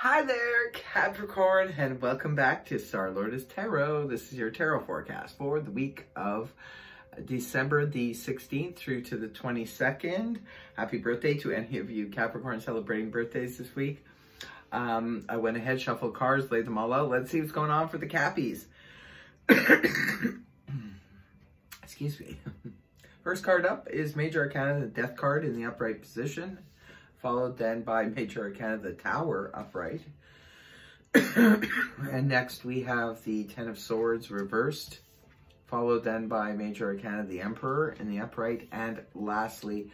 Hi there, Capricorn, and welcome back to Star Lotus Tarot. This is your tarot forecast for the week of December the 16th through to the 22nd. Happy birthday to any of you Capricorn celebrating birthdays this week. I went ahead, shuffled cards, laid them all out. Let's see what's going on for the Cappies. Excuse me. First card up is Major Arcana, the Death card in the upright position, followed then by Major Arcana, the Tower upright. And next we have the Ten of Swords reversed, followed then by Major Arcana, the Emperor in the upright. And lastly,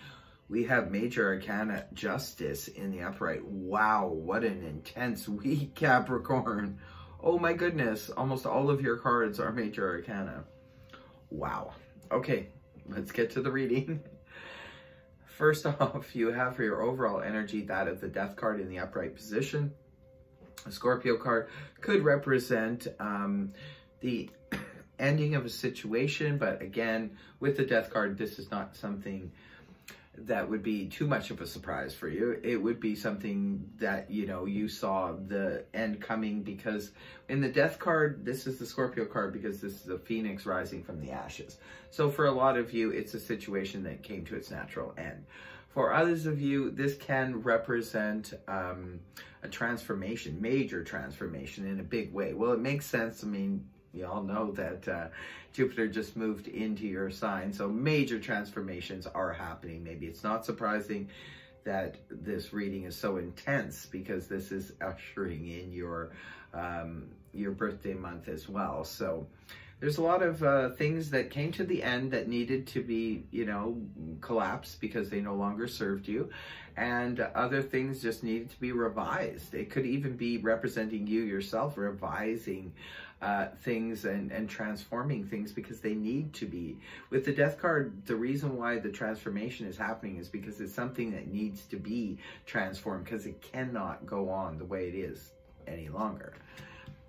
we have Major Arcana, Justice in the upright. Wow, what an intense week, Capricorn. Oh my goodness, almost all of your cards are Major Arcana. Wow. Okay, let's get to the reading. First off, you have for your overall energy that of the Death card in the upright position. A Scorpio card could represent the ending of a situation, but again, with the Death card, this is not something that would be too much of a surprise for you. It would be something that, you know, you saw the end coming, because in the Death card, this is the Scorpio card because this is a phoenix rising from the ashes. So for a lot of you, it's a situation that came to its natural end. For others of you, this can represent a transformation, major transformation in a big way. Well, it makes sense. I mean, you all know that Jupiter just moved into your sign, so major transformations are happening. Maybe it's not surprising that this reading is so intense, because this is ushering in your birthday month as well. So there's a lot of things that came to the end that needed to be, you know, collapsed because they no longer served you. And other things just needed to be revised. It could even be representing you yourself, revising things and transforming things because they need to be. With the Death card, the reason why the transformation is happening is because it's something that needs to be transformed, because it cannot go on the way it is any longer.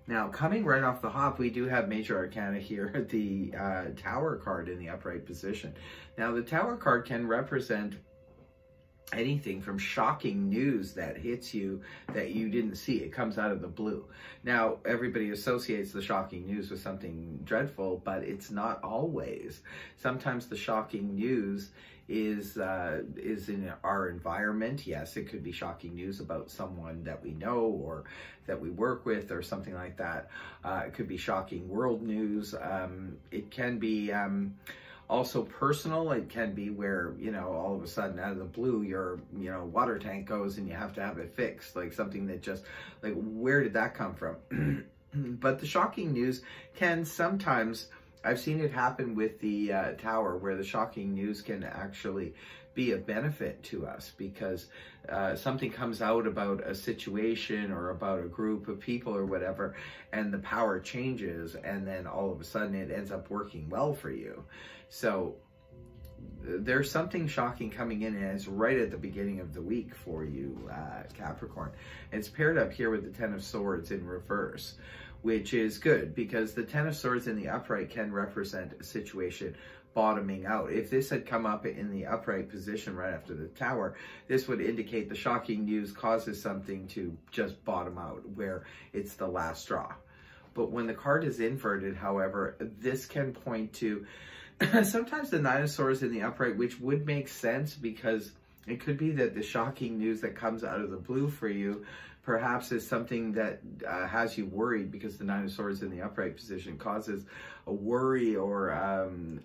Now, coming right off the hop, we do have Major Arcana here, the Tower card in the upright position. Now, the Tower card can represent anything from shocking news that hits you that you didn't see. It comes out of the blue. Now, everybody associates the shocking news with something dreadful, but it's not always. Sometimes the shocking news is in our environment. Yes, it could be shocking news about someone that we know or that we work with or something like that. It could be shocking world news. It can be also personal. It can be where, you know, all of a sudden out of the blue, your, you know, water tank goes and you have to have it fixed, like something that just, like, where did that come from? But the shocking news can sometimes, I've seen it happen with the Tower, where the shocking news can actually be a benefit to us, because something comes out about a situation or about a group of people or whatever, and the power changes, and then all of a sudden it ends up working well for you. So there's something shocking coming in, and it's right at the beginning of the week for you, Capricorn. It's paired up here with the Ten of Swords in reverse, which is good, because the Ten of Swords in the upright can represent a situation bottoming out. If this had come up in the upright position right after the Tower, this would indicate the shocking news causes something to just bottom out, where it's the last straw. But when the card is inverted, however, this can point to sometimes the Nine of Swords in the upright, which would make sense, because it could be that the shocking news that comes out of the blue for you perhaps is something that has you worried, because the Nine of Swords in the upright position causes a worry or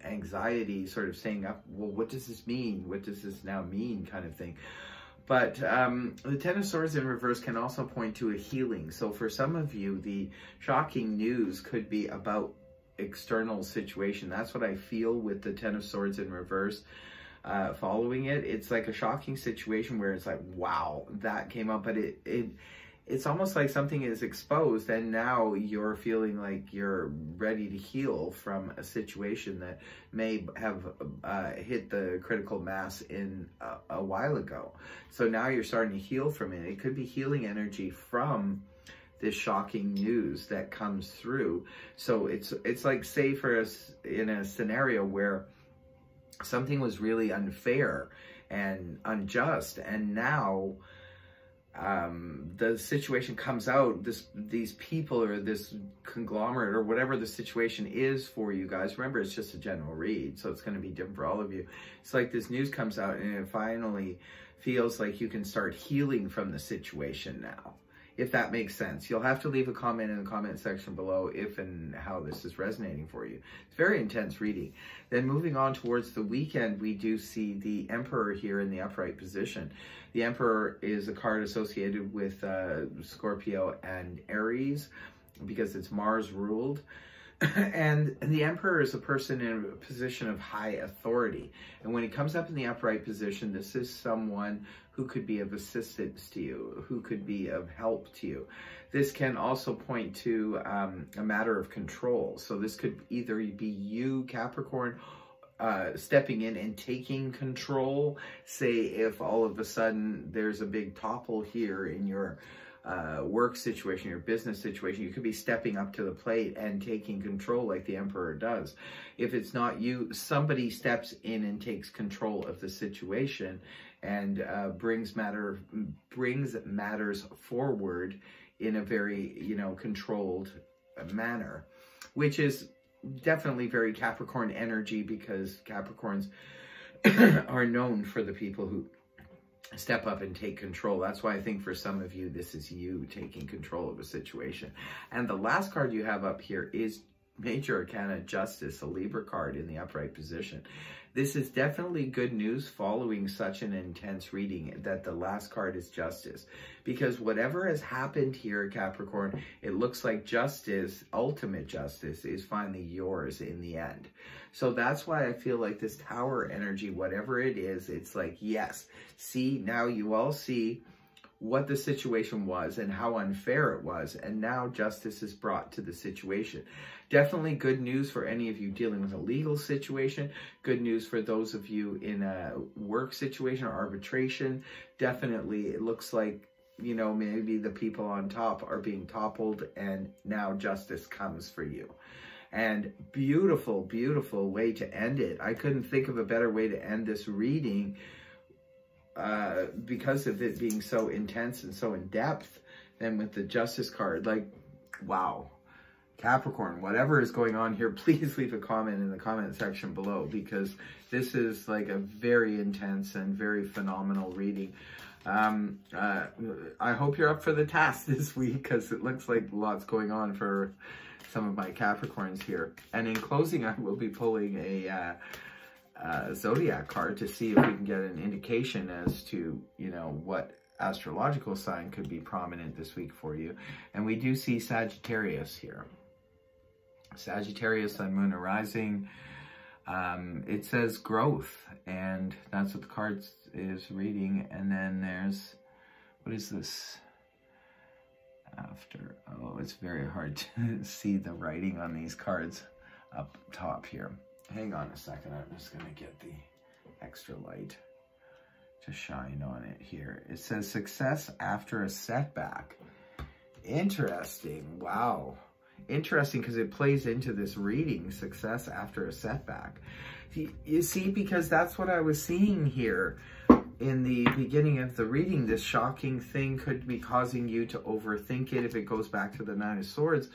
anxiety, sort of saying, well, what does this mean? What does this now mean, kind of thing. But the Ten of Swords in reverse can also point to a healing. So for some of you, the shocking news could be about external situation. That's what I feel with the Ten of Swords in reverse. Following it, it's like a shocking situation where it's like, wow, that came up, but it's almost like something is exposed, and now you're feeling like you're ready to heal from a situation that may have hit the critical mass in a while ago. So now you're starting to heal from it. It could be healing energy from this shocking news that comes through. So it's like, say for us in a scenario where something was really unfair and unjust, and now the situation comes out, these people or this conglomerate or whatever the situation is for you guys. Remember, it's just a general read, so it's going to be different for all of you. It's like this news comes out and it finally feels like you can start healing from the situation now, if that makes sense. You'll have to leave a comment in the comment section below if and how this is resonating for you. It's very intense reading. Then moving on towards the weekend, we do see the Emperor here in the upright position. The Emperor is a card associated with Scorpio and Aries because it's Mars ruled. And the Emperor is a person in a position of high authority. And when it comes up in the upright position, this is someone who could be of assistance to you, who could be of help to you. This can also point to a matter of control. So this could either be you, Capricorn, stepping in and taking control. Say if all of a sudden there's a big topple here in your work situation, your business situation, you could be stepping up to the plate and taking control like the Emperor does. If it's not you, somebody steps in and takes control of the situation and brings matters forward in a very, you know, controlled manner, which is definitely very Capricorn energy, because Capricorns are known for the people who step up and take control. That's why I think for some of you, this is you taking control of a situation. And the last card you have up here is Major Arcana Justice, a Libra card in the upright position. This is definitely good news following such an intense reading that the last card is Justice. Because whatever has happened here, Capricorn, it looks like justice, ultimate justice, is finally yours in the end. So that's why I feel like this Tower energy, whatever it is, it's like, yes, see, now you all see what the situation was and how unfair it was, and now justice is brought to the situation. Definitely good news for any of you dealing with a legal situation. Good news for those of you in a work situation or arbitration. Definitely, it looks like, you know, maybe the people on top are being toppled and now justice comes for you. And beautiful, beautiful way to end it. I couldn't think of a better way to end this reading because of it being so intense and so in depth, than with the Justice card. Like, wow. Capricorn, whatever is going on here, please leave a comment in the comment section below, because this is like a very intense and very phenomenal reading. I hope you're up for the task this week, because it looks like lots going on for some of my Capricorns here. And in closing, I will be pulling a zodiac card to see if we can get an indication as to, you know, what astrological sign could be prominent this week for you. And we do see Sagittarius here. Sagittarius, Sun, Moon, or Rising. It says growth, and that's what the card is reading. And then there's, what is this? After, oh, it's very hard to see the writing on these cards up top here. Hang on a second, I'm just going to get the extra light to shine on it here. It says success after a setback. Interesting. Wow. Interesting, because it plays into this reading, success after a setback. You see, because that's what I was seeing here in the beginning of the reading. This shocking thing could be causing you to overthink it if it goes back to the Nine of Swords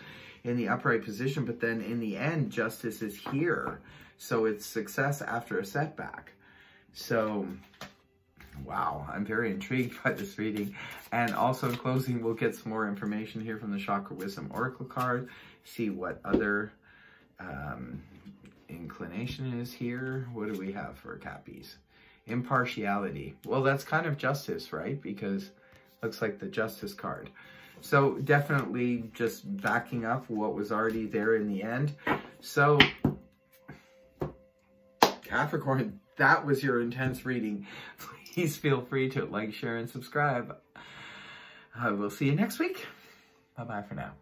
in the upright position. But then in the end, justice is here. So it's success after a setback. So, wow, I'm very intrigued by this reading. And also in closing, we'll get some more information here from the Chakra Wisdom Oracle card. See what other inclination is here. What do we have for Cappies? Impartiality. Well, that's kind of justice, right? Because looks like the Justice card. So definitely just backing up what was already there in the end. So Capricorn, that was your intense reading. Please feel free to like, share, and subscribe. I will see you next week. Bye-bye for now.